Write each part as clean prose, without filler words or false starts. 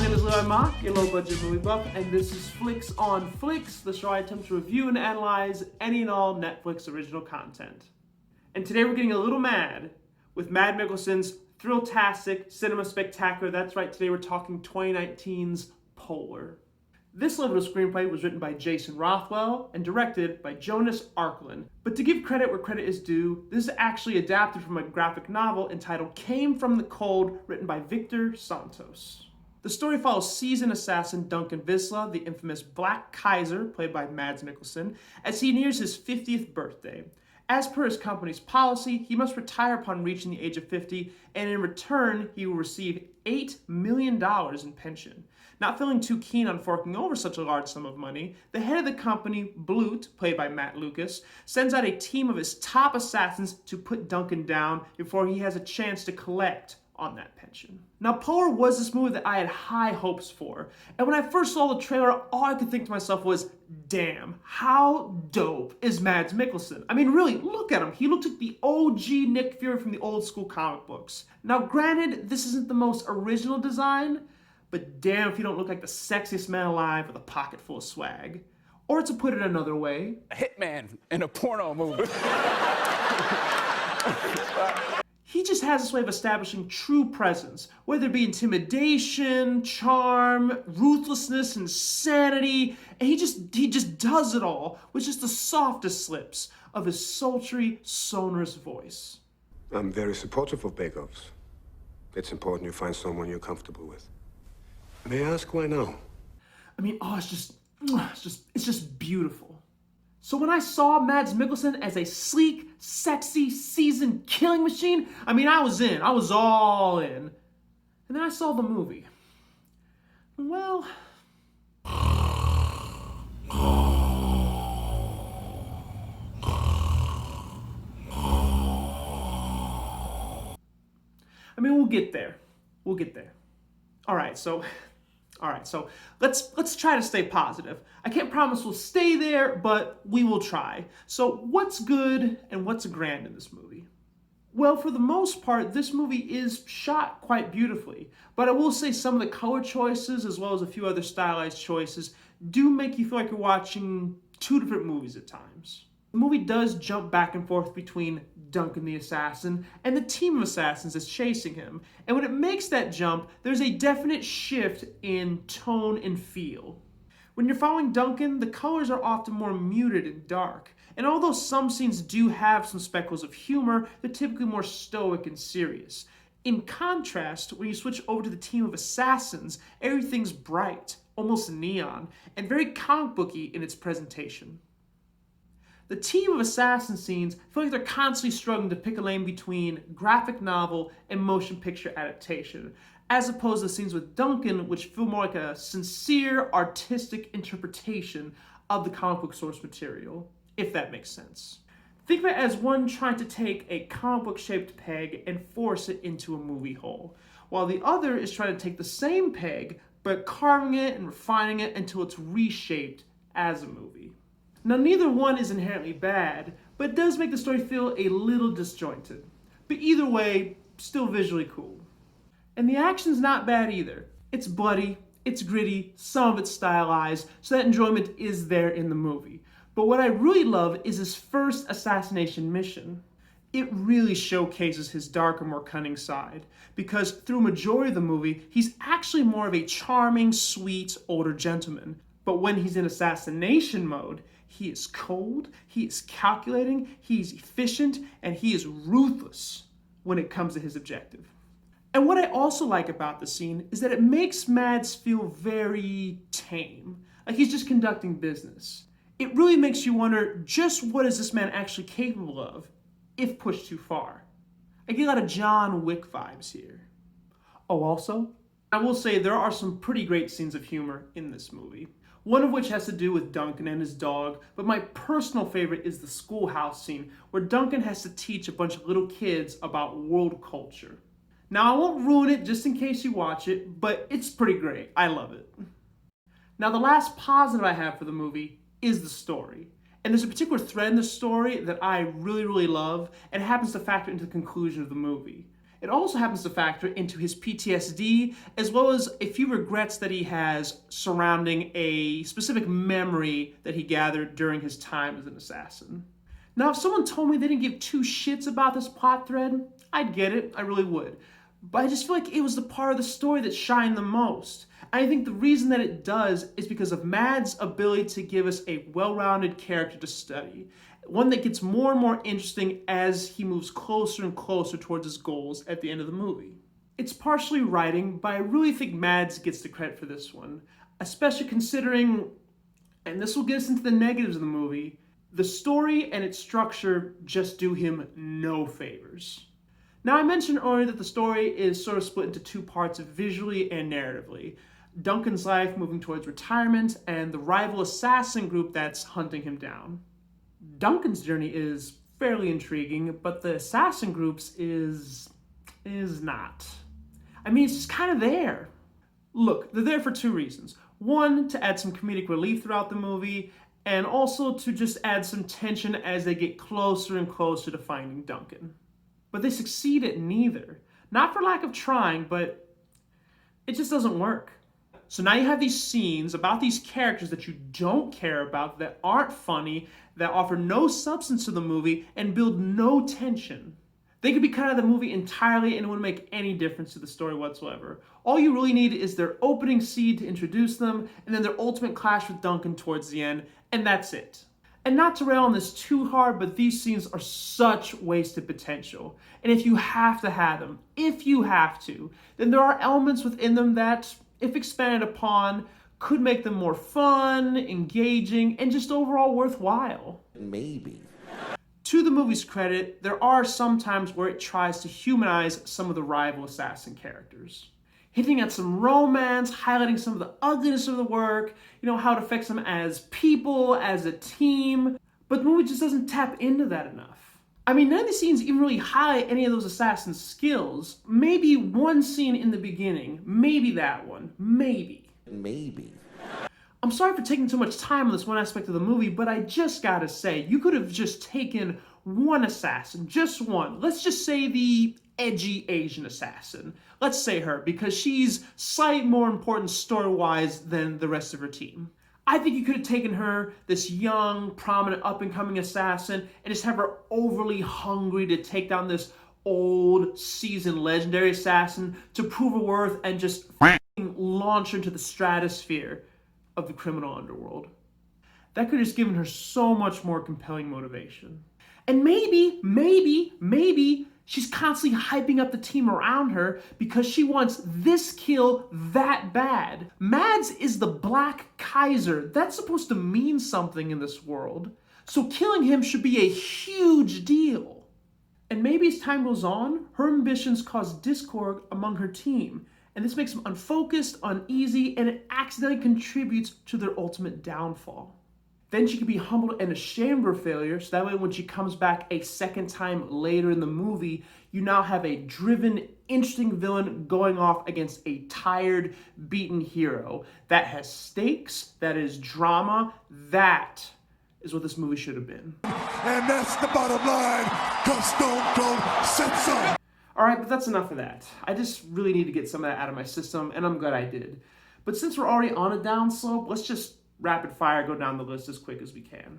name is Levi Mock, your low-budget movie buff, and this is Flix on Flix, the show I attempt to review and analyze any and all Netflix original content. And today we're getting a little mad with Mads Mikkelsen's thrill-tastic cinema spectacular. That's right, today we're talking 2019's Polar. This level of screenplay was written by Jason Rothwell and directed by Jonas Arklund. But to give credit where credit is due, this is actually adapted from a graphic novel entitled Came from the Cold, written by Victor Santos. The story follows seasoned assassin Duncan Visla, the infamous Black Kaiser, played by Mads Mikkelsen, as he nears his 50th birthday. As per his company's policy, he must retire upon reaching the age of 50, and in return, he will receive $8 million in pension. Not feeling too keen on forking over such a large sum of money, the head of the company, Blut, played by Matt Lucas, sends out a team of his top assassins to put Duncan down before he has a chance to collect on that pension. Now, Polar was this movie that I had high hopes for, and when I first saw the trailer, all I could think to myself was, damn, how dope is Mads Mikkelsen? I mean, really, look at him. He looks like the OG Nick Fury from the old school comic books. Now, granted, this isn't the most original design, but damn if you don't look like the sexiest man alive with a pocket full of swag. Or to put it another way, a hitman in a porno movie. He just has this way of establishing true presence, whether it be intimidation, charm, ruthlessness, insanity, and he just does it all with just the softest slips of his sultry, sonorous voice. I'm very supportive of bake-offs. It's important you find someone you're comfortable with. May I ask why now? I mean, it's just beautiful. So when I saw Mads Mikkelsen as a sleek, sexy, seasoned killing machine, I mean, I was in. I was all in. And then I saw the movie. Well, I mean, we'll get there. We'll get there. All right, so let's try to stay positive. I can't promise we'll stay there, but we will try. So what's good and what's grand in this movie? Well, for the most part, this movie is shot quite beautifully, but I will say some of the color choices, as well as a few other stylized choices, do make you feel like you're watching two different movies at times. The movie does jump back and forth between Duncan the assassin and the team of assassins that's chasing him. And when it makes that jump, there's a definite shift in tone and feel. When you're following Duncan, the colors are often more muted and dark. And although some scenes do have some speckles of humor, they're typically more stoic and serious. In contrast, when you switch over to the team of assassins, everything's bright, almost neon, and very comic booky in its presentation. The team of assassin scenes feel like they're constantly struggling to pick a lane between graphic novel and motion picture adaptation, as opposed to scenes with Duncan, which feel more like a sincere, artistic interpretation of the comic book source material, if that makes sense. Think of it as one trying to take a comic book shaped peg and force it into a movie hole, while the other is trying to take the same peg, but carving it and refining it until it's reshaped as a movie. Now, neither one is inherently bad, but it does make the story feel a little disjointed. But either way, still visually cool. And the action's not bad either. It's bloody, it's gritty, some of it's stylized, so that enjoyment is there in the movie. But what I really love is his first assassination mission. It really showcases his darker, more cunning side, because through a majority of the movie, he's actually more of a charming, sweet, older gentleman. But when he's in assassination mode, he is cold, he is calculating, he's efficient, and he is ruthless when it comes to his objective. And what I also like about the scene is that it makes Mads feel very tame, like he's just conducting business. It really makes you wonder, just what is this man actually capable of, if pushed too far? I get a lot of John Wick vibes here. Oh, also, I will say there are some pretty great scenes of humor in this movie. One of which has to do with Duncan and his dog, but my personal favorite is the schoolhouse scene, where Duncan has to teach a bunch of little kids about world culture. Now, I won't ruin it just in case you watch it, but it's pretty great. I love it. Now, the last positive I have for the movie is the story. And there's a particular thread in the story that I really, really love, and it happens to factor into the conclusion of the movie. It also happens to factor into his PTSD, as well as a few regrets that he has surrounding a specific memory that he gathered during his time as an assassin. Now, if someone told me they didn't give two shits about this plot thread, I'd get it, I really would. But I just feel like it was the part of the story that shined the most. And I think the reason that it does is because of Mads' ability to give us a well-rounded character to study. One that gets more and more interesting as he moves closer and closer towards his goals at the end of the movie. It's partially writing, but I really think Mads gets the credit for this one. Especially considering, and this will get us into the negatives of the movie, the story and its structure just do him no favors. Now, I mentioned earlier that the story is sort of split into two parts visually and narratively. Duncan's life moving towards retirement and the rival assassin group that's hunting him down. Duncan's journey is fairly intriguing, but the assassin group's is not. I mean, it's just kind of there. Look, they're there for two reasons. One, to add some comedic relief throughout the movie, and also to just add some tension as they get closer and closer to finding Duncan. But they succeed at neither. Not for lack of trying, but it just doesn't work. So now you have these scenes about these characters that you don't care about, that aren't funny, that offer no substance to the movie, and build no tension. They could be cut out of the movie entirely and it wouldn't make any difference to the story whatsoever. All you really need is their opening scene to introduce them, and then their ultimate clash with Duncan towards the end, and that's it. And not to rail on this too hard, but these scenes are such wasted potential. And if you have to have them, then there are elements within them that, if expanded upon, could make them more fun, engaging, and just overall worthwhile. Maybe. To the movie's credit, there are some times where it tries to humanize some of the rival assassin characters. Hinting at some romance, highlighting some of the ugliness of the work, how it affects them as people, as a team. But the movie just doesn't tap into that enough. I mean, none of the scenes even really highlight any of those assassins' skills. Maybe one scene in the beginning, maybe that one, maybe. I'm sorry for taking too much time on this one aspect of the movie, but I just gotta say, you could have just taken one assassin, just one. Let's just say the edgy Asian assassin. Let's say her, because she's slightly more important story-wise than the rest of her team. I think you could have taken her, this young, prominent, up-and-coming assassin, and just have her overly hungry to take down this old, seasoned, legendary assassin to prove her worth and just launch her into the stratosphere of the criminal underworld. That could have just given her so much more compelling motivation. And maybe, she's constantly hyping up the team around her because she wants this kill that bad. Mads is the Black Kaiser. That's supposed to mean something in this world. So killing him should be a huge deal. And maybe as time goes on, her ambitions cause discord among her team. And this makes them unfocused, uneasy, and it accidentally contributes to their ultimate downfall. Then she can be humbled and ashamed of her failure, so that way when she comes back a second time later in the movie, you now have a driven, interesting villain going off against a tired, beaten hero. That has stakes, that is drama, that is what this movie should have been. And that's the bottom line, 'cause Stone Cold said so. Alright, but that's enough of that. I just really need to get some of that out of my system, and I'm glad I did. But since we're already on a downslope, let's just rapid fire go down the list as quick as we can.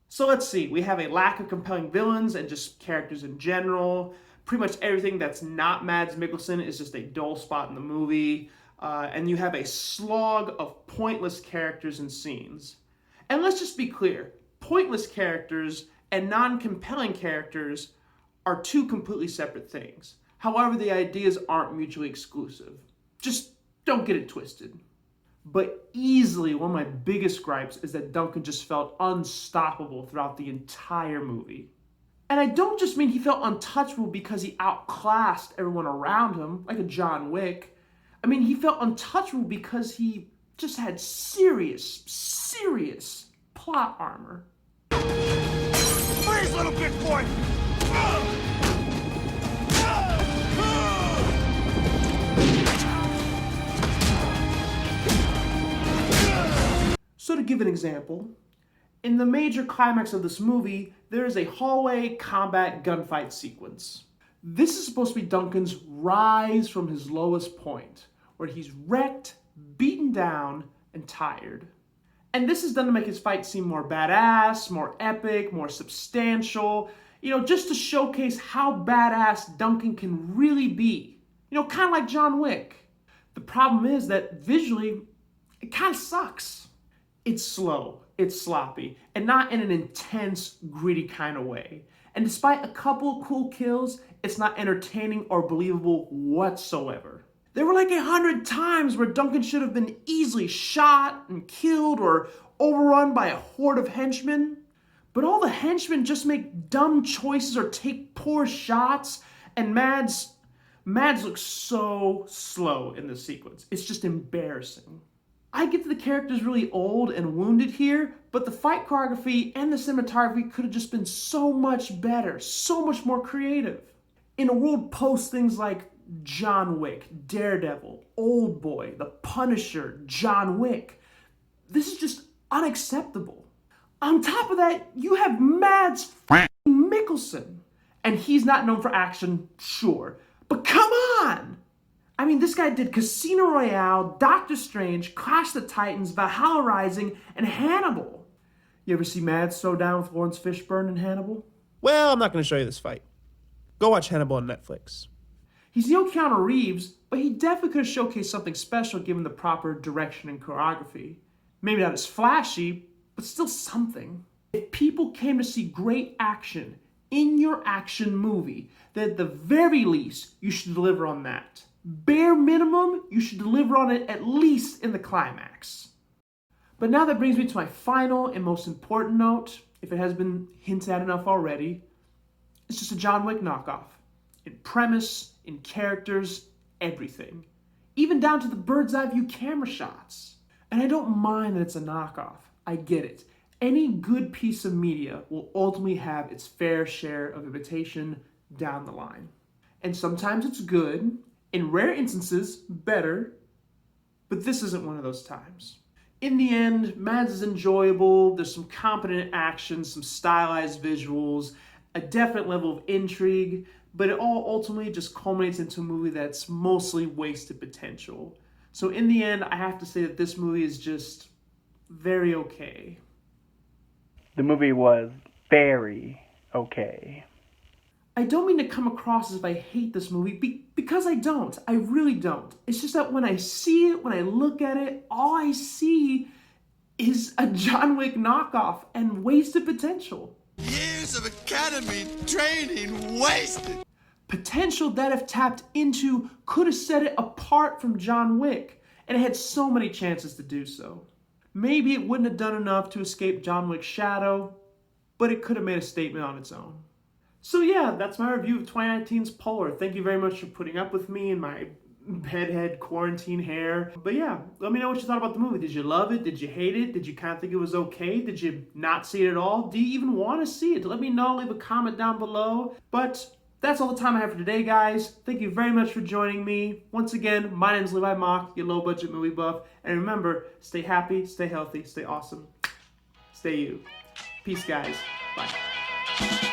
So let's see, we have a lack of compelling villains and just characters in general. Pretty much everything that's not Mads Mikkelsen is just a dull spot in the movie. And you have a slog of pointless characters and scenes. And let's just be clear, pointless characters and non-compelling characters are two completely separate things. However, the ideas aren't mutually exclusive. Just don't get it twisted. But easily, one of my biggest gripes is that Duncan just felt unstoppable throughout the entire movie. And I don't just mean he felt untouchable because he outclassed everyone around him, like a John Wick. I mean, he felt untouchable because he just had serious plot armor. Freeze, little big boy! So to give an example, in the major climax of this movie, there is a hallway combat gunfight sequence. This is supposed to be Duncan's rise from his lowest point, where he's wrecked, beaten down, and tired. And this is done to make his fight seem more badass, more epic, more substantial, just to showcase how badass Duncan can really be. Kind of like John Wick. The problem is that visually, it kind of sucks. It's slow, it's sloppy, and not in an intense, gritty kind of way. And despite a couple cool kills, it's not entertaining or believable whatsoever. There were like 100 times where Duncan should have been easily shot and killed or overrun by a horde of henchmen. But all the henchmen just make dumb choices or take poor shots, and Mads looks so slow in this sequence. It's just embarrassing. I get that the character's really old and wounded here, but the fight choreography and the cinematography could have just been so much better, so much more creative. In a world post things like John Wick, Daredevil, Old Boy, The Punisher, John Wick, this is just unacceptable. On top of that, you have Mads Mikkelsen, and he's not known for action, sure, but come on! I mean, this guy did Casino Royale, Doctor Strange, Clash the Titans, Valhalla Rising, and Hannibal. You ever see Mads throw down with Lawrence Fishburne in Hannibal? Well, I'm not going to show you this fight. Go watch Hannibal on Netflix. He's no Keanu Reeves, but he definitely could have showcased something special given the proper direction and choreography. Maybe not as flashy, but still something. If people came to see great action in your action movie, then at the very least, you should deliver on that. Bare minimum, you should deliver on it at least in the climax. But now that brings me to my final and most important note, if it has been hinted at enough already. It's just a John Wick knockoff. In premise, in characters, everything. Even down to the bird's eye view camera shots. And I don't mind that it's a knockoff. I get it. Any good piece of media will ultimately have its fair share of imitation down the line. And sometimes it's good, in rare instances, better, but this isn't one of those times. In the end, Mads is enjoyable, there's some competent action, some stylized visuals, a definite level of intrigue, but it all ultimately just culminates into a movie that's mostly wasted potential. So in the end, I have to say that this movie is just very okay. The movie was very okay. I don't mean to come across as if I hate this movie, because I don't. I really don't. It's just that when I see it, when I look at it, all I see is a John Wick knockoff and wasted potential. Years of academy training wasted. Potential that, if tapped into, could have set it apart from John Wick, and it had so many chances to do so. Maybe it wouldn't have done enough to escape John Wick's shadow, but it could have made a statement on its own. So yeah, that's my review of 2019's Polar. Thank you very much for putting up with me and my bedhead quarantine hair. But yeah, let me know what you thought about the movie. Did you love it? Did you hate it? Did you kind of think it was okay? Did you not see it at all? Do you even want to see it? Let me know. Leave a comment down below. But that's all the time I have for today, guys. Thank you very much for joining me. Once again, my name is Levi Mock, your low-budget movie buff. And remember, stay happy, stay healthy, stay awesome. Stay you. Peace, guys. Bye.